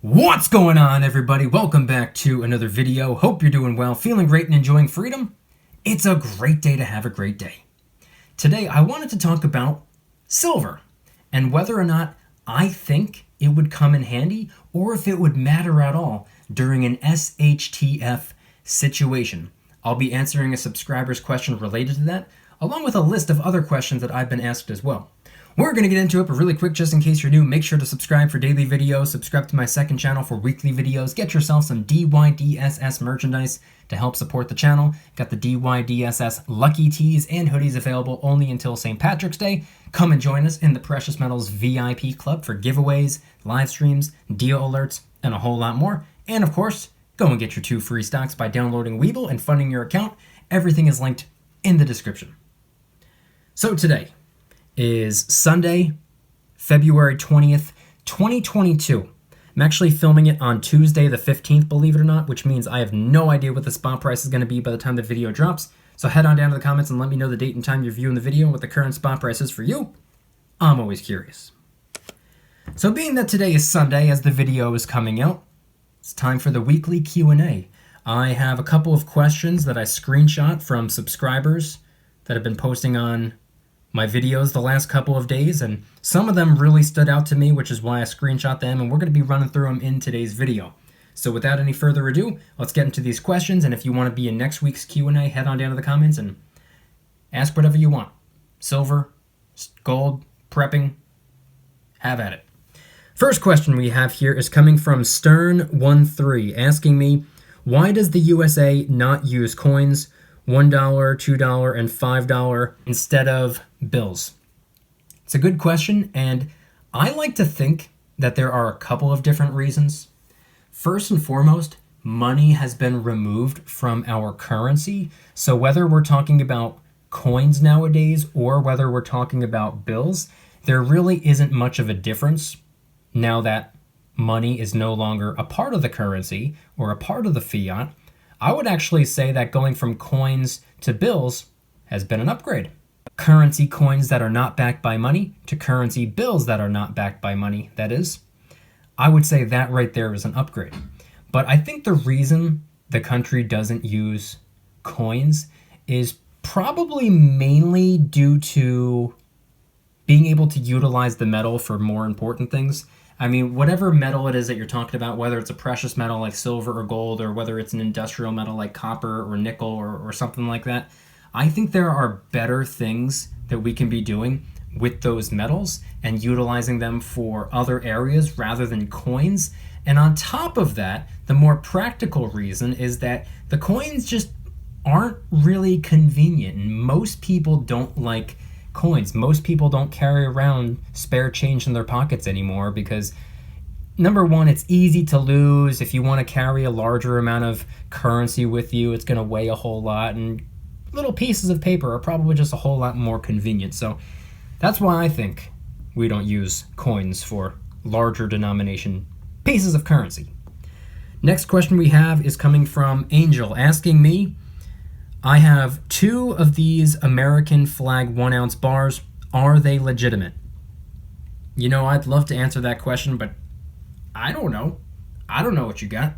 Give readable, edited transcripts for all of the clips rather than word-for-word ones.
What's going on, everybody? Welcome back to another video. Hope you're doing well, feeling great, and enjoying freedom. It's a great day to have a great day. Today, I wanted to talk about silver and whether or not I think it would come in handy or if it would matter at all during an SHTF situation. I'll be answering a subscriber's question related to that, along with a list of other questions that I've been asked as well. We're going to get into it, but really quick, just in case you're new, make sure to subscribe for daily videos, subscribe to my second channel for weekly videos, get yourself some DYDSS merchandise to help support the channel. Got the DYDSS Lucky Tees and hoodies available only until St. Patrick's Day. Come and join us in the Precious Metals VIP Club for giveaways, live streams, deal alerts, and a whole lot more. And of course, go and get your 2 free stocks by downloading Webull and funding your account. Everything is linked in the description. So today is Sunday, February 20th, 2022. I'm actually filming it on Tuesday the 15th, believe it or not, which means I have no idea what the spot price is going to be by the time the video drops. So head on down to the comments and let me know the date and time you're viewing the video and what the current spot price is for you. I'm always curious. So being that today is Sunday as the video is coming out, it's time for the weekly Q&A. I have a couple of questions that I screenshot from subscribers that have been posting on my videos the last couple of days, and some of them really stood out to me, which is why I screenshot them, and we're going to be running through them in today's video. So without any further ado, let's get into these questions, and if you want to be in next week's Q&A, head on down to the comments and ask whatever you want. Silver, gold, prepping, have at it. First question we have here is coming from Stern13, asking me, why does the USA not use coins, $1, $2, and $5 instead of bills? It's a good question, and I like to think that there are a couple of different reasons. First and foremost, money has been removed from our currency. So whether we're talking about coins nowadays or whether we're talking about bills, there really isn't much of a difference now that money is no longer a part of the currency or a part of the fiat. I would actually say that going from coins to bills has been an upgrade. Currency coins that are not backed by money to currency bills that are not backed by money, that is. I would say that right there is an upgrade. But I think the reason the country doesn't use coins is probably mainly due to being able to utilize the metal for more important things. I mean, whatever metal it is that you're talking about, whether it's a precious metal like silver or gold, or whether it's an industrial metal like copper or nickel or something like that, I think there are better things that we can be doing with those metals and utilizing them for other areas rather than coins. And on top of that, the more practical reason is that the coins just aren't really convenient, and most people don't like coins. Most people don't carry around spare change in their pockets anymore because, number one, it's easy to lose. If you want to carry a larger amount of currency with you, it's going to weigh a whole lot, and little pieces of paper are probably just a whole lot more convenient. So that's why I think we don't use coins for larger denomination pieces of currency. Next question we have is coming from Angel, asking me, I have 2 of these American flag 1-ounce bars. Are they legitimate? You know, I'd love to answer that question, but I don't know. I don't know what you got.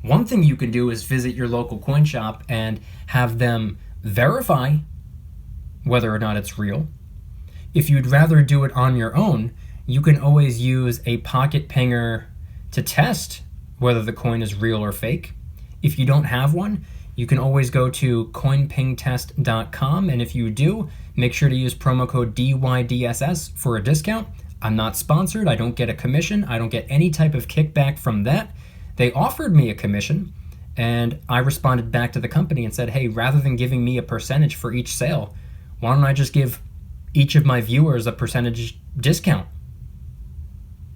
One thing you can do is visit your local coin shop and have them verify whether or not it's real. If you'd rather do it on your own, you can always use a pocket pinger to test whether the coin is real or fake. If you don't have one, you can always go to coinpingtest.com, and if you do, make sure to use promo code DYDSS for a discount. I'm not sponsored, I don't get a commission, I don't get any type of kickback from that. They offered me a commission, and I responded back to the company and said, hey, rather than giving me a percentage for each sale, why don't I just give each of my viewers a percentage discount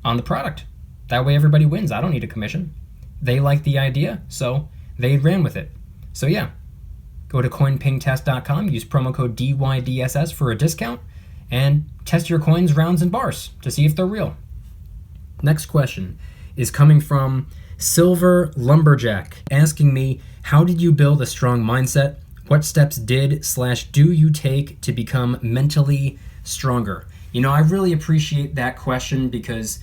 on the product? That way everybody wins. I don't need a commission. They liked the idea, so they ran with it. So yeah, go to coinpingtest.com, use promo code DYDSS for a discount, and test your coins, rounds, and bars to see if they're real. Next question is coming from Silver Lumberjack, asking me, how did you build a strong mindset? What steps did/do you take to become mentally stronger? You know, I really appreciate that question because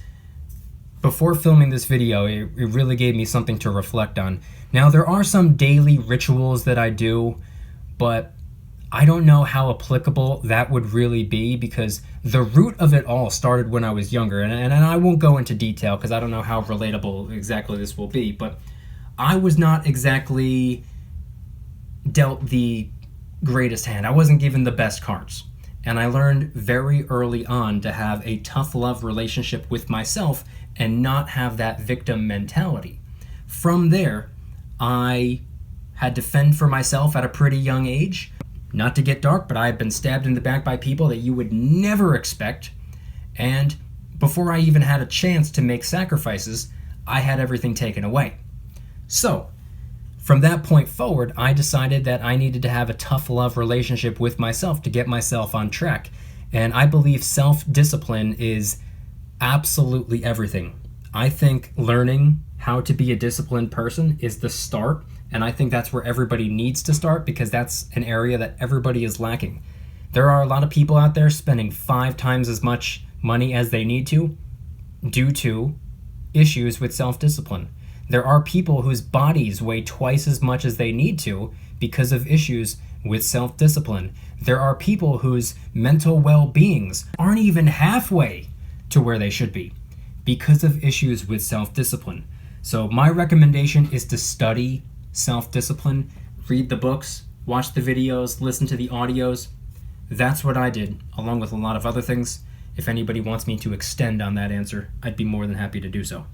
before filming this video, it really gave me something to reflect on. Now, there are some daily rituals that I do, but I don't know how applicable that would really be, because the root of it all started when I was younger. And I won't go into detail because I don't know how relatable exactly this will be, but I was not exactly dealt the greatest hand. I wasn't given the best cards. And I learned very early on to have a tough love relationship with myself and not have that victim mentality. From there, I had to fend for myself at a pretty young age. Not to get dark, but I had been stabbed in the back by people that you would never expect. And before I even had a chance to make sacrifices, I had everything taken away. So, from that point forward, I decided that I needed to have a tough love relationship with myself to get myself on track. And I believe self-discipline is absolutely everything. I think learning how to be a disciplined person is the start, and I think that's where everybody needs to start, because that's an area that everybody is lacking. There are a lot of people out there spending 5 times as much money as they need to due to issues with self-discipline. There are people whose bodies weigh twice as much as they need to because of issues with self-discipline. There are people whose mental well-beings aren't even halfway to where they should be because of issues with self-discipline. So my recommendation is to study self-discipline, read the books, watch the videos, listen to the audios. That's what I did, along with a lot of other things. If anybody wants me to extend on that answer, I'd be more than happy to do so.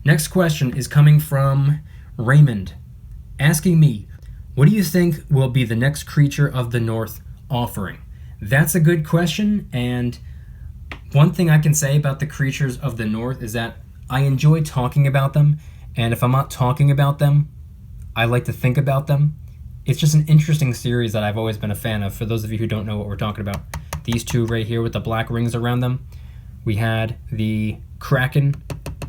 Next question is coming from Raymond, asking me, what do you think will be the next Creature of the North offering? That's a good question, and one thing I can say about the Creatures of the North is that I enjoy talking about them, and if I'm not talking about them, I like to think about them. It's just an interesting series that I've always been a fan of. For those of you who don't know what we're talking about, these two right here with the black rings around them, we had the Kraken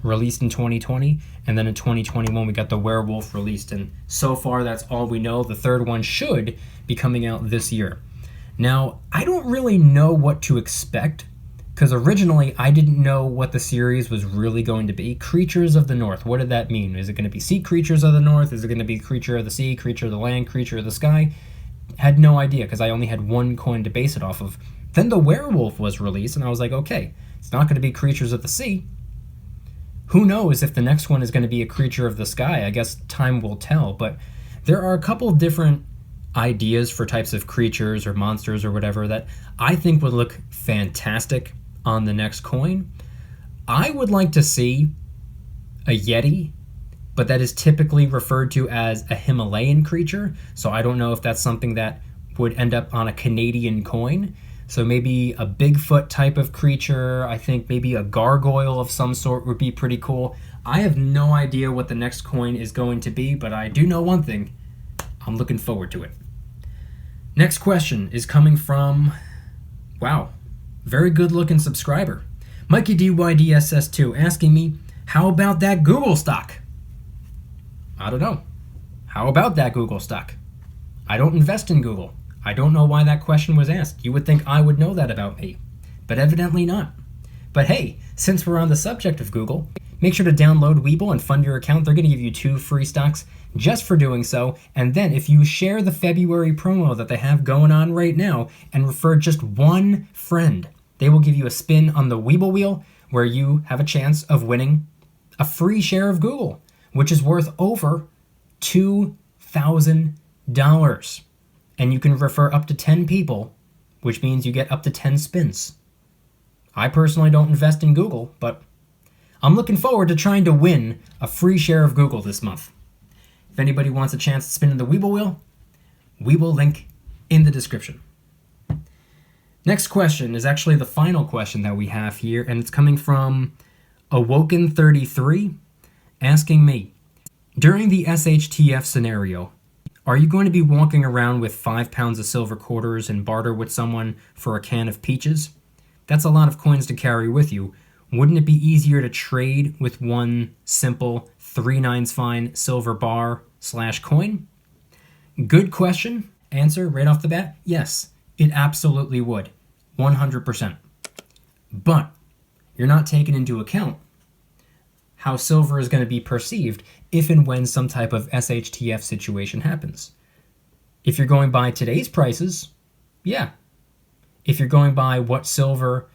released in 2020, and then in 2021 we got the Werewolf released, and so far that's all we know. The third one should be coming out this year. Now, I don't really know what to expect, because originally I didn't know what the series was really going to be. Creatures of the North, what did that mean? Is it going to be Sea Creatures of the North? Is it going to be Creature of the Sea, Creature of the Land, Creature of the Sky? Had no idea, because I only had one coin to base it off of. Then the Werewolf was released, and I was like, okay, it's not going to be Creatures of the Sea. Who knows if the next one is going to be a Creature of the Sky? I guess time will tell, but there are a couple different ideas for types of creatures or monsters or whatever that I think would look fantastic on the next coin. I would like to see a Yeti, but that is typically referred to as a Himalayan creature, so I don't know if that's something that would end up on a Canadian coin. So maybe a Bigfoot type of creature. I think maybe a gargoyle of some sort would be pretty cool. I have no idea what the next coin is going to be, but I do know one thing. I'm looking forward to it. Next question is coming from, wow, very good looking subscriber, Mykie DYDSS 2, asking me, how about that Google stock? I don't know. How about that Google stock? I don't invest in Google. I don't know why that question was asked. You would think I would know that about me, but evidently not. But hey, since we're on the subject of Google, make sure to download Webull and fund your account. They're going to give you 2 free stocks just for doing so. And then if you share the February promo that they have going on right now and refer just one friend, they will give you a spin on the Webull wheel where you have a chance of winning a free share of Google, which is worth over $2,000. And you can refer up to 10 people, which means you get up to 10 spins. I personally don't invest in Google, but I'm looking forward to trying to win a free share of Google this month. If anybody wants a chance to spin in the Webull wheel, Webull link in the description. Next question is actually the final question that we have here, and it's coming from Awoken33, asking me, during the SHTF scenario, are you going to be walking around with 5 pounds of silver quarters and barter with someone for a can of peaches? That's a lot of coins to carry with you. Wouldn't it be easier to trade with one simple 3/9 fine silver bar/coin? Good question. Answer right off the bat, yes, it absolutely would. 100%. But you're not taking into account how silver is going to be perceived if and when some type of SHTF situation happens. If you're going by today's prices, yeah. If you're going by what silver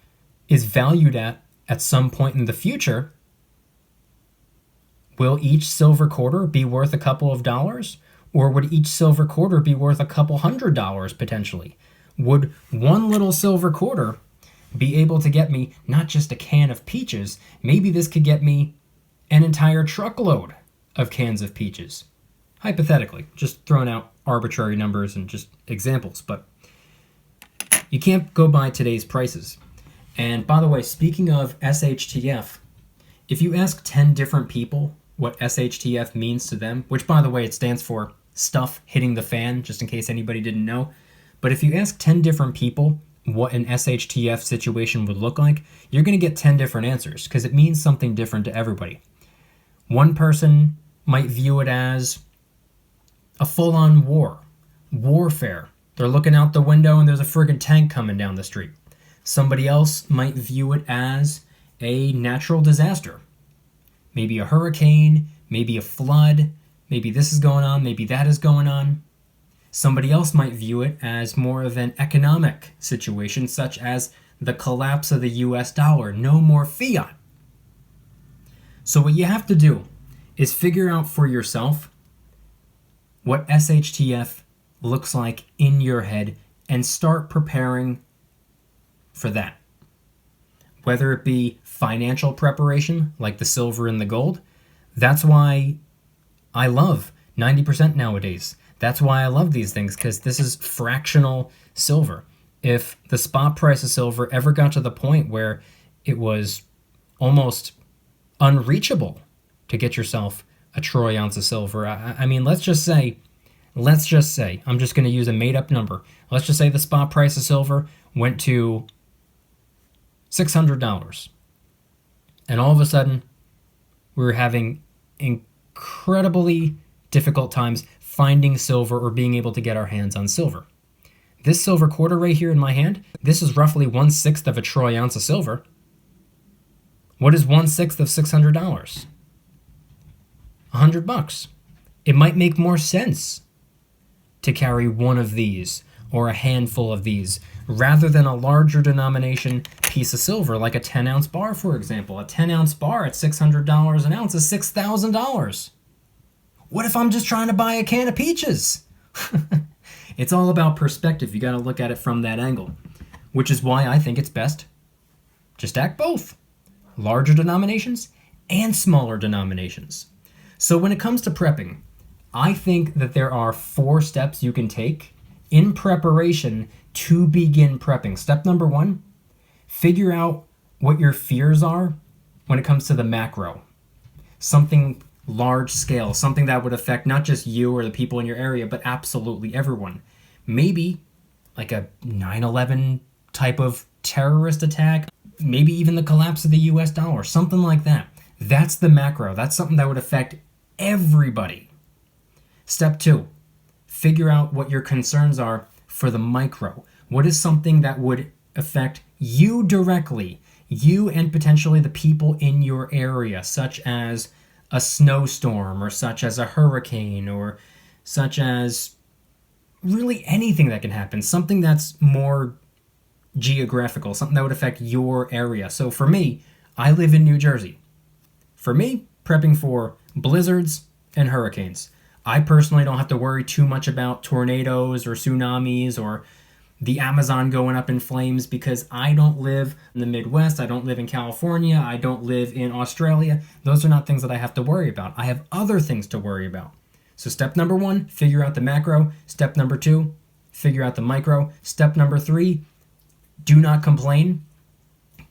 is valued at some point in the future, will each silver quarter be worth a couple of dollars? Or would each silver quarter be worth a couple $100 potentially? Would one little silver quarter be able to get me not just a can of peaches, maybe this could get me an entire truckload of cans of peaches? Hypothetically, just throwing out arbitrary numbers and just examples, but you can't go by today's prices. And by the way, speaking of SHTF, if you ask 10 different people what SHTF means to them, which by the way, it stands for stuff hitting the fan, just in case anybody didn't know. But if you ask 10 different people what an SHTF situation would look like, you're going to get 10 different answers because it means something different to everybody. One person might view it as a full-on warfare. They're looking out the window and there's a friggin' tank coming down the street. Somebody else might view it as a natural disaster. Maybe a hurricane, maybe a flood, maybe this is going on, maybe that is going on. Somebody else might view it as more of an economic situation, such as the collapse of the US dollar, no more fiat. So what you have to do is figure out for yourself what SHTF looks like in your head and start preparing for that. Whether it be financial preparation, like the silver and the gold, that's why I love 90% nowadays. That's why I love these things, because this is fractional silver. If the spot price of silver ever got to the point where it was almost unreachable to get yourself a troy ounce of silver, I mean, let's just say, I'm just going to use a made-up number. Let's just say the spot price of silver went to $600. And all of a sudden, we were having incredibly difficult times finding silver or being able to get our hands on silver. This silver quarter right here in my hand, this is roughly 1/6 of a troy ounce of silver. What is 1/6 of $600? $100. It might make more sense to carry one of these or a handful of these rather than a larger denomination piece of silver, like a 10-ounce bar, for example. A 10-ounce bar at $600 an ounce is $6,000. What if I'm just trying to buy a can of peaches? It's all about perspective. You got to look at it from that angle, which is why I think it's best just stack both larger denominations and smaller denominations. So when it comes to prepping, I think that there are 4 steps you can take in preparation to begin prepping. Step number 1, figure out what your fears are when it comes to the macro. Something large scale, something that would affect not just you or the people in your area, but absolutely everyone. Maybe like a 9/11 type of terrorist attack, maybe even the collapse of the US dollar, something like that. That's the macro. That's something that would affect everybody. Step 2, figure out what your concerns are for the micro. What is something that would affect you directly, you and potentially the people in your area, such as a snowstorm or such as a hurricane or such as really anything that can happen, something that's more geographical, something that would affect your area. So for me, I live in New Jersey. For me, prepping for blizzards and hurricanes. I personally don't have to worry too much about tornadoes or tsunamis or the Amazon going up in flames because I don't live in the Midwest, I don't live in California, I don't live in Australia. Those are not things that I have to worry about. I have other things to worry about. So step number 1, figure out the macro. Step number 2, figure out the micro. Step number 3, do not complain.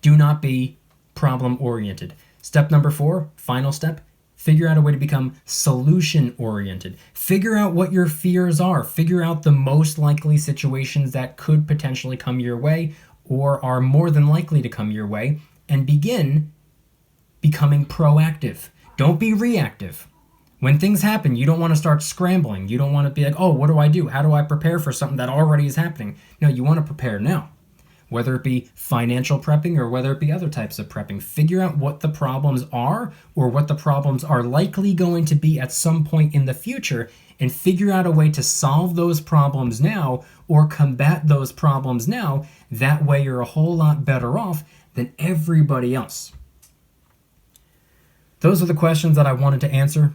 Do not be problem-oriented. Step number 4, final step, figure out a way to become solution-oriented. Figure out what your fears are. Figure out the most likely situations that could potentially come your way or are more than likely to come your way, and begin becoming proactive. Don't be reactive. When things happen, you don't want to start scrambling. You don't want to be like, oh, what do I do? How do I prepare for something that already is happening? No, you want to prepare now. whether it be financial prepping or whether it be other types of prepping. Figure out what the problems are or what the problems are likely going to be at some point in the future, and figure out a way to solve those problems now or combat those problems now. That way you're a whole lot better off than everybody else. Those are the questions that I wanted to answer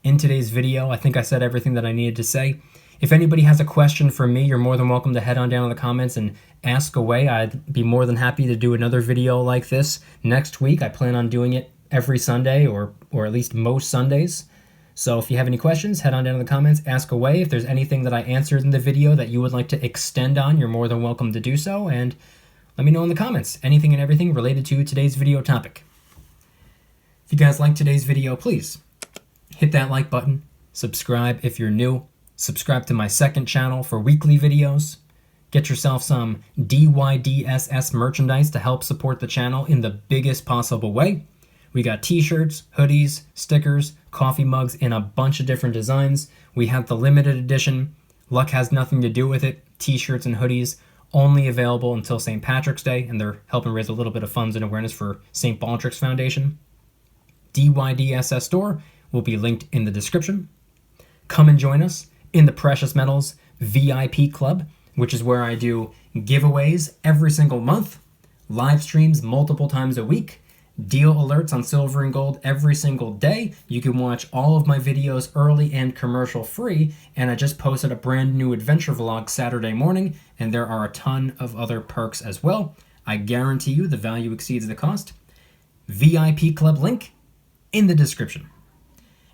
in today's video. I think I said everything that I needed to say. If anybody has a question for me, you're more than welcome to head on down in the comments and ask away. I'd be more than happy to do another video like this next week. I plan on doing it every Sunday or at least most Sundays. So if you have any questions, head on down in the comments, ask away. If there's anything that I answered in the video that you would like to extend on, you're more than welcome to do so. And let me know in the comments anything and everything related to today's video topic. If you guys like today's video, please hit that like button, subscribe if you're new, subscribe to my second channel for weekly videos, get yourself some DYDSS merchandise to help support the channel in the biggest possible way. We got t-shirts, hoodies, stickers, coffee mugs in a bunch of different designs. We have the limited edition, luck has nothing to do with it, t-shirts and hoodies, only available until St. Patrick's Day, and they're helping raise a little bit of funds and awareness for St. Baldrick's Foundation. DYDSS store will be linked in the description. Come and join us in the Precious Metals VIP Club, which is where I do giveaways every single month, live streams multiple times a week, deal alerts on silver and gold every single day. You can watch all of my videos early and commercial free, and I just posted a brand new adventure vlog Saturday morning, and there are a ton of other perks as well. I guarantee you the value exceeds the cost. VIP Club link in the description.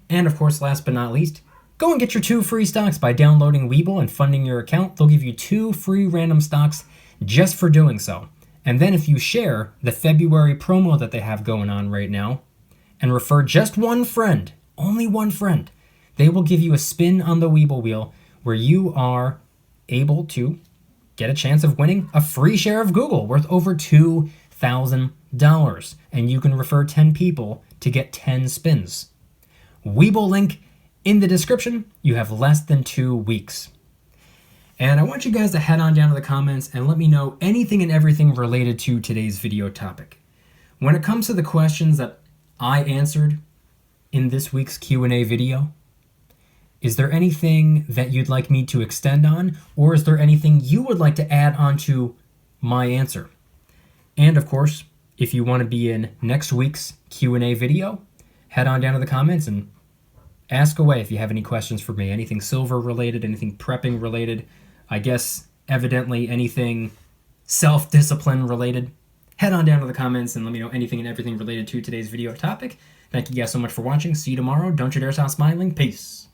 And of course, last but not least, go and get your 2 free stocks by downloading Webull and funding your account. They'll give you 2 free random stocks just for doing so. And then if you share the February promo that they have going on right now and refer just one friend, only one friend, they will give you a spin on the Webull wheel where you are able to get a chance of winning a free share of Google worth over $2,000. And you can refer 10 people to get 10 spins. Webull link in the description. You have less than 2 weeks. And I want you guys to head on down to the comments and let me know anything and everything related to today's video topic. When it comes to the questions that I answered in this week's Q&A video, is there anything that you'd like me to extend on, or is there anything you would like to add on to my answer? And of course, if you want to be in next week's Q&A video, head on down to the comments and ask away if you have any questions for me. Anything silver related, anything prepping related, I guess evidently anything self-discipline related. Head on down to the comments and let me know anything and everything related to today's video topic. Thank you guys so much for watching. See you tomorrow. Don't you dare stop smiling. Peace.